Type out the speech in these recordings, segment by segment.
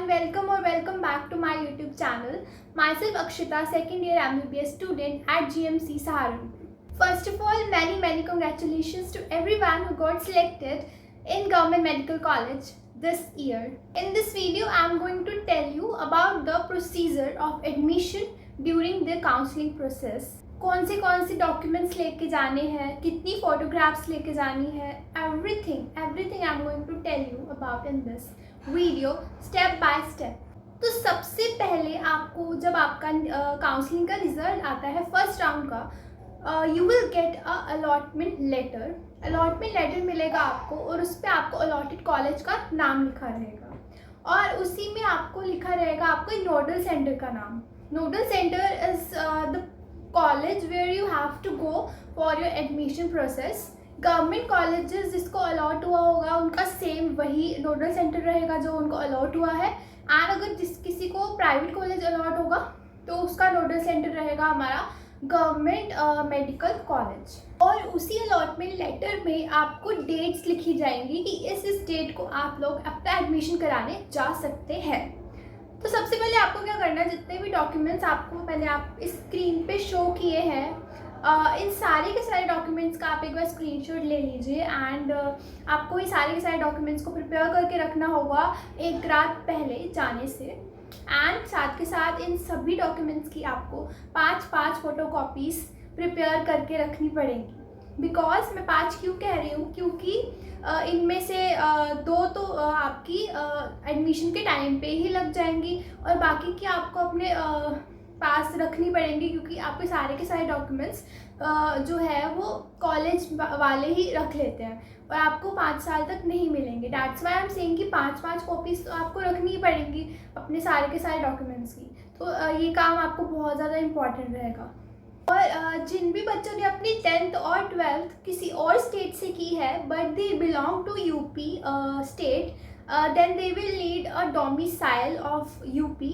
welcome back to my YouTube channel. Myself Akshita, second year MBBS student at GMC Saharanpur. First of all, many congratulations to everyone who got selected in Government Medical College this year. In this video, I am going to tell you about the procedure of admission during the counseling process. कौन से documents लेके जाने हैं, कितनी photographs लेके जानी है, everything I am going to tell you about in this video step by step. तो सबसे पहले आपको जब आपका काउंसलिंग का रिजल्ट आता है फर्स्ट राउंड का, you will get a allotment letter मिलेगा आपको और उस पर आपको अलॉटेड कॉलेज का नाम लिखा रहेगा और उसी में आपको लिखा रहेगा आपको नोडल सेंटर का नाम. Nodal centre is the college where you have to go for your admission process. Government colleges जिसको अलॉट हुआ होगा उनका सेम वही नोडल सेंटर रहेगा जो उनको अलॉट हुआ है. एंड अगर किसी को प्राइवेट कॉलेज अलॉट होगा तो उसका नोडल सेंटर रहेगा हमारा गवर्नमेंट मेडिकल कॉलेज. और उसी अलॉटमेंट लेटर में आपको डेट्स लिखी जाएंगी कि इस डेट को आप लोग अपना एडमिशन कराने जा सकते हैं. तो सबसे पहले आपको क्या करना है, जितने भी डॉक्यूमेंट्स आपको मैंने आप स्क्रीन पे शो किए हैं, इन सारे के सारे डॉक्यूमेंट्स का आप एक बार स्क्रीनशॉट ले लीजिए. एंड आपको ये सारे के सारे डॉक्यूमेंट्स को प्रिपेयर करके रखना होगा एक रात पहले जाने से. एंड साथ के साथ इन सभी डॉक्यूमेंट्स की आपको 5 फोटोकॉपीज़ प्रिपेयर करके रखनी पड़ेंगी. बिकॉज मैं 5 क्यों कह रही हूँ, क्योंकि इनमें से 2 तो आपकी एडमिशन के टाइम पे ही लग जाएंगी और बाकी की आपको अपने पास रखनी पड़ेंगी, क्योंकि आपके सारे के सारे डॉक्यूमेंट्स जो है वो कॉलेज वाले ही रख लेते हैं और आपको 5 साल तक नहीं मिलेंगे. That's why I am saying कि 5 कॉपीज़ तो आपको रखनी ही पड़ेंगी अपने सारे के सारे डॉक्यूमेंट्स की. तो ये काम आपको बहुत ज़्यादा इम्पॉर्टेंट रहेगा. और जिन भी बच्चों ने अपनी 10th और 12th किसी और स्टेट से की है but they belong to UP state, then they will need a domicile of UP.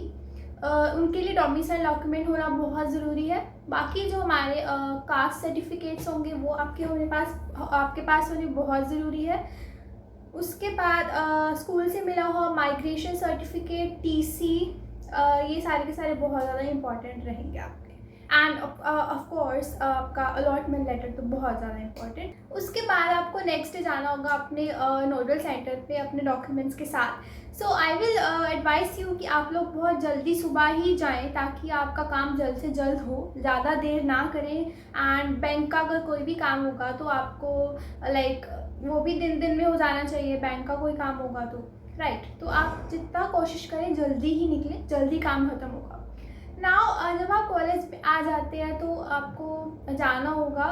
उनके लिए डोमिसाइल डॉक्यूमेंट होना बहुत ज़रूरी है. बाकी जो हमारे कास्ट सर्टिफिकेट्स होंगे वो आपके पास होने बहुत ज़रूरी है. उसके बाद स्कूल से मिला हुआ माइग्रेशन सर्टिफिकेट, टीसी, ये सारे के सारे बहुत ज़्यादा इम्पॉर्टेंट रहेंगे आपके. एंड ऑफ कोर्स आपका अलॉटमेंट लेटर तो बहुत ज़्यादा इम्पॉर्टेंट. उसके बाद आपको नेक्स्ट डे जाना होगा अपने नोडल सेंटर पे अपने डॉक्यूमेंट्स के साथ. सो आई विल एडवाइस यू कि आप लोग बहुत जल्दी सुबह ही जाएं ताकि आपका काम जल्द से जल्द हो, ज़्यादा देर ना करें. एंड बैंक का अगर कोई भी काम होगा तो आपको लाइक वो भी दिन में हो जाना चाहिए. बैंक का कोई काम होगा तो राइट. तो आप जितना कोशिश करें जल्दी ही निकलें, जल्दी काम ख़त्म होगा. नाउ जब आप कॉलेज में आ जाते हैं तो आपको जाना होगा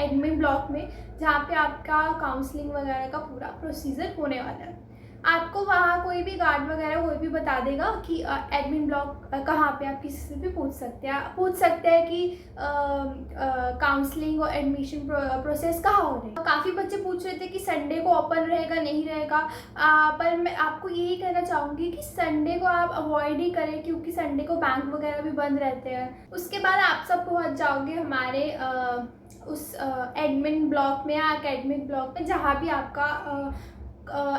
एडमिन ब्लॉक में, जहाँ पे आपका काउंसलिंग वगैरह का पूरा प्रोसीजर होने वाला है. आपको वहाँ कोई भी गार्ड वगैरह कोई भी बता देगा कि एडमिन ब्लॉक कहाँ पे. आप किसी से भी पूछ सकते हैं कि काउंसलिंग और एडमिशन प्रोसेस कहाँ हो रही है. काफ़ी बच्चे पूछ रहे थे कि संडे को ओपन रहेगा नहीं रहेगा, पर मैं आपको यही कहना चाहूँगी कि संडे को आप अवॉइड ही करें, क्योंकि संडे को बैंक वगैरह भी बंद रहते हैं. उसके बाद आप सब पहुँच जाओगे हमारे उस एडमिन ब्लॉक में या एकेडमिक ब्लॉक में जहाँ भी आपका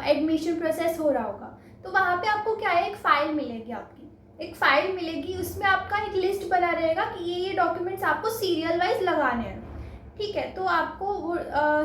एडमिशन प्रोसेस हो रहा होगा. तो वहाँ पे आपको क्या है, एक फ़ाइल मिलेगी. उसमें आपका एक लिस्ट बना रहेगा कि ये डॉक्यूमेंट्स आपको सीरियल वाइज लगाने हैं. ठीक है, तो आपको वो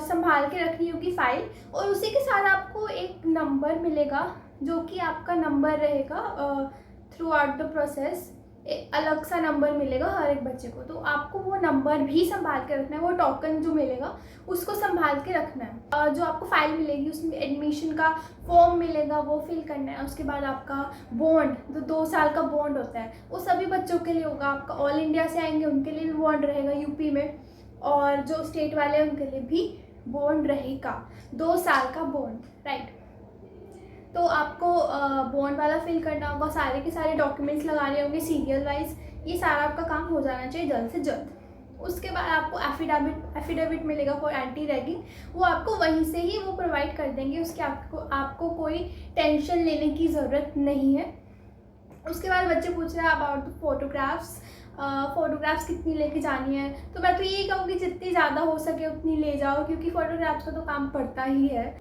संभाल के रखनी होगी फ़ाइल. और उसी के साथ आपको एक नंबर मिलेगा जो कि आपका नंबर रहेगा थ्रू आउट द प्रोसेस. एक अलग सा नंबर मिलेगा हर एक बच्चे को, तो आपको वो नंबर भी संभाल के रखना है. वो टोकन जो मिलेगा उसको संभाल के रखना है. जो आपको फाइल मिलेगी उसमें एडमिशन का फॉर्म मिलेगा, वो फिल करना है. उसके बाद आपका बॉन्ड, जो 2 साल का बॉन्ड होता है, वो सभी बच्चों के लिए होगा. आपका ऑल इंडिया से आएंगे उनके लिए भी बॉन्ड रहेगा यूपी में, और जो स्टेट वाले हैं उनके लिए भी बॉन्ड रहेगा, 2 साल का बॉन्ड, राइट. तो आपको बॉन्ड वाला फिल करना होगा, सारे के सारे डॉक्यूमेंट्स लगाने होंगे सीरियल वाइज. ये सारा आपका काम हो जाना चाहिए जल्द से जल्द. उसके बाद आपको एफिडेविट मिलेगा फॉर एंटी रैगिंग. वो आपको वहीं से ही वो प्रोवाइड कर देंगे. उसके आपको कोई टेंशन लेने की ज़रूरत नहीं है. उसके बाद बच्चे पूछ रहे हैं अबाउट फ़ोटोग्राफ्स कितनी लेके जानी है. तो मैं तो यही कहूँगी जितनी ज़्यादा हो सके उतनी ले जाओ, क्योंकि फ़ोटोग्राफ्स का तो काम पड़ता ही है.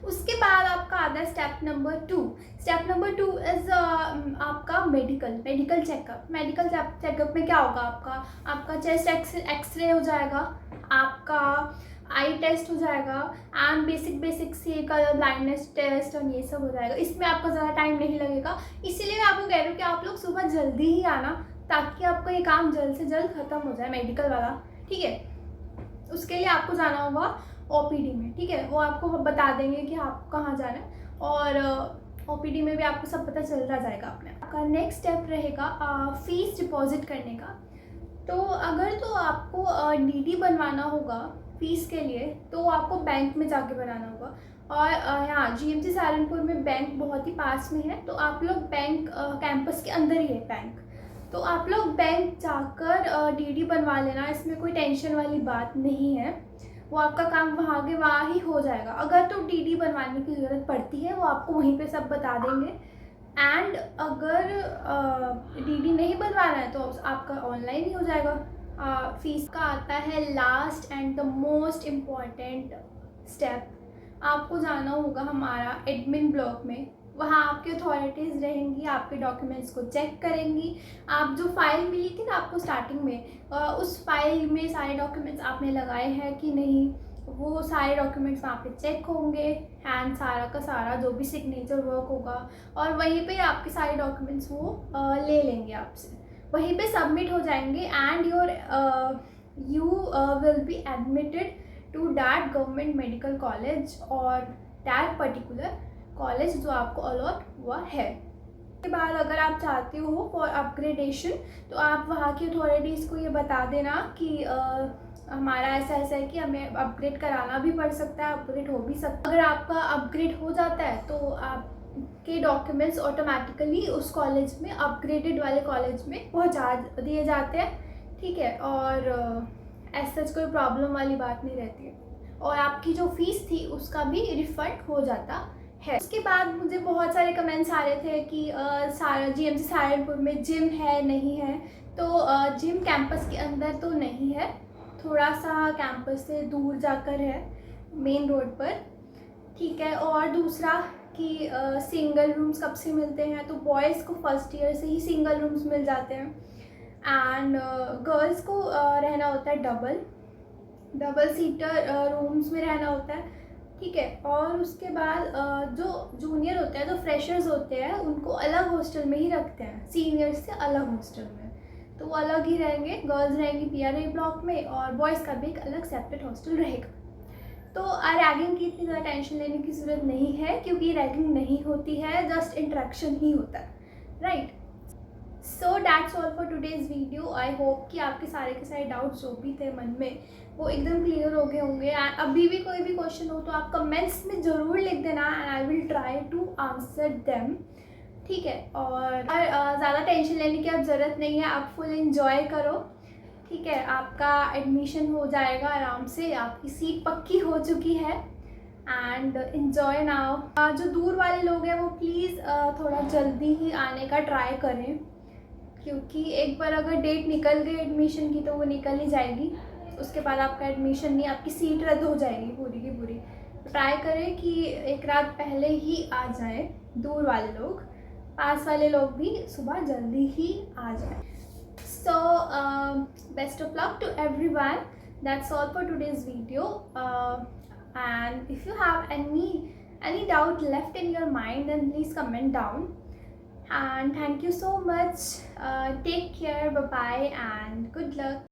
उसके बाद आपका आता है step number 2। Step number 2 is आपका मेडिकल चेकअप। मेडिकल चेकअप में क्या होगा, आपका चेस्ट एक्सरे हो जाएगा, आपका आई टेस्ट हो जाएगा एंड बेसिक से कलर ब्लाइंडनेस टेस्ट और ये सब हो जाएगा। इसमें आपका ज़्यादा टाइम नहीं लगेगा, इसीलिए मैं आपको कह रही हूँ कि आप लोग सुबह जल्दी ही आना ताकि आपका ये काम जल्द से जल्द ख़त्म हो जाए मेडिकल वाला, ठीक है। उसके लिए आपको जाना होगा ओपीडी में, ठीक है। वो आपको बता देंगे कि आपको कहाँ जाना है और ओपीडी में भी आपको सब पता चलता जाएगा अपने। आपका नेक्स्ट स्टेप रहेगा फ़ीस डिपॉजिट करने का। तो अगर तो आपको डीडी बनवाना होगा फ़ीस के लिए तो आपको बैंक में जाके बनाना होगा। और यहाँ जीएमसी सहारनपुर में बैंक बहुत ही पास में है, तो आप लोग बैंक कैंपस के अंदर ही है बैंक, तो आप लोग बैंक जाकर डीडी बनवा लेना। इसमें कोई टेंशन वाली बात नहीं है, वो आपका काम वहाँ के वहाँ ही हो जाएगा। अगर तो डीडी बनवाने की ज़रूरत पड़ती है वो आपको वहीं पे सब बता देंगे। एंड अगर डीडी नहीं बनवाना है तो आपका ऑनलाइन ही हो जाएगा। फीस का आता है last and the most important step. आपको जाना होगा हमारा एडमिन ब्लॉक में, वहाँ आपकी अथॉरिटीज़ रहेंगी, आपके डॉक्यूमेंट्स को चेक करेंगी। आप जो फाइल मिली थी ना आपको स्टार्टिंग में, उस फाइल में सारे डॉक्यूमेंट्स आपने लगाए हैं कि नहीं, वो सारे डॉक्यूमेंट्स वहाँ पे चेक होंगे एंड सारा का सारा जो भी सिग्नेचर वर्क होगा और वहीं पे आपके सारे डॉक्यूमेंट्स वो ले लेंगे आपसे, वहीं पे सबमिट हो जाएंगे and you will be admitted to that government medical college और दैट पर्टिकुलर कॉलेज जो आपको अलॉट हुआ है। उसके बाद अगर आप चाहते हो फॉर अपग्रेडेशन तो आप वहाँ की अथॉरिटीज़ को ये बता देना कि हमारा ऐसा है कि हमें अपग्रेड कराना भी पड़ सकता है, अपग्रेड हो भी सकता है। अगर आपका अपग्रेड हो जाता है तो आपके डॉक्यूमेंट्स ऑटोमेटिकली उस कॉलेज में, अपग्रेडेड वाले कॉलेज में पहुँचा दिए जाते हैं, ठीक है। और ऐसा कोई प्रॉब्लम वाली बात नहीं रहती है और आपकी जो फ़ीस थी उसका भी रिफ़ंड हो जाता है। उसके बाद मुझे बहुत सारे कमेंट्स आ रहे थे कि जीएमसी सहारनपुर में जिम है नहीं है, तो जिम कैंपस के अंदर तो नहीं है, थोड़ा सा कैंपस से दूर जाकर है मेन रोड पर, ठीक है। और दूसरा कि सिंगल रूम्स कब से मिलते हैं, तो बॉयज़ को फर्स्ट ईयर से ही सिंगल रूम्स मिल जाते हैं एंड गर्ल्स को रहना होता है डबल सीटर रूम्स में रहना होता है, ठीक है। और उसके बाद जो जूनियर होते हैं, जो फ्रेशर्स होते हैं, उनको अलग हॉस्टल में ही रखते हैं, सीनियर्स से अलग हॉस्टल में, तो वो अलग ही रहेंगे। गर्ल्स रहेंगी पीआरए ब्लॉक में और बॉयज़ का भी एक अलग सेपरेट हॉस्टल रहेगा। तो रैगिंग की इतनी ज़्यादा टेंशन लेने की ज़रूरत नहीं है क्योंकि रैगिंग नहीं होती है, जस्ट इंटरेक्शन ही होता है, right. So that's all for today's video. I hope कि आपके सारे के सारे डाउट्स जो भी थे मन में वो एकदम क्लियर हो गए होंगे। अभी भी कोई भी क्वेश्चन हो तो आप कमेंट्स में ज़रूर लिख देना and I will try to answer them, ठीक है। और ज़्यादा टेंशन लेने की अब ज़रूरत नहीं है, आप फुल एंजॉय करो, ठीक है। आपका एडमिशन हो जाएगा आराम से, आपकी सीट पक्की हो चुकी है एंड एन्जॉय नाउ। जो दूर वाले लोग हैं वो प्लीज़ थोड़ा जल्दी ही आने का ट्राई करें क्योंकि एक बार अगर डेट निकल गई एडमिशन की तो वो निकल ही जाएगी, उसके बाद आपका एडमिशन नहीं, आपकी सीट रद्द हो जाएगी पूरी की पूरी। तो ट्राई करें कि एक रात पहले ही आ जाए दूर वाले लोग, पास वाले लोग भी सुबह जल्दी ही आ जाए। So best of luck to everyone. That's all for today's video and if you have any doubt left in your mind then please comment down and thank you so much. Take care, bye bye and good luck.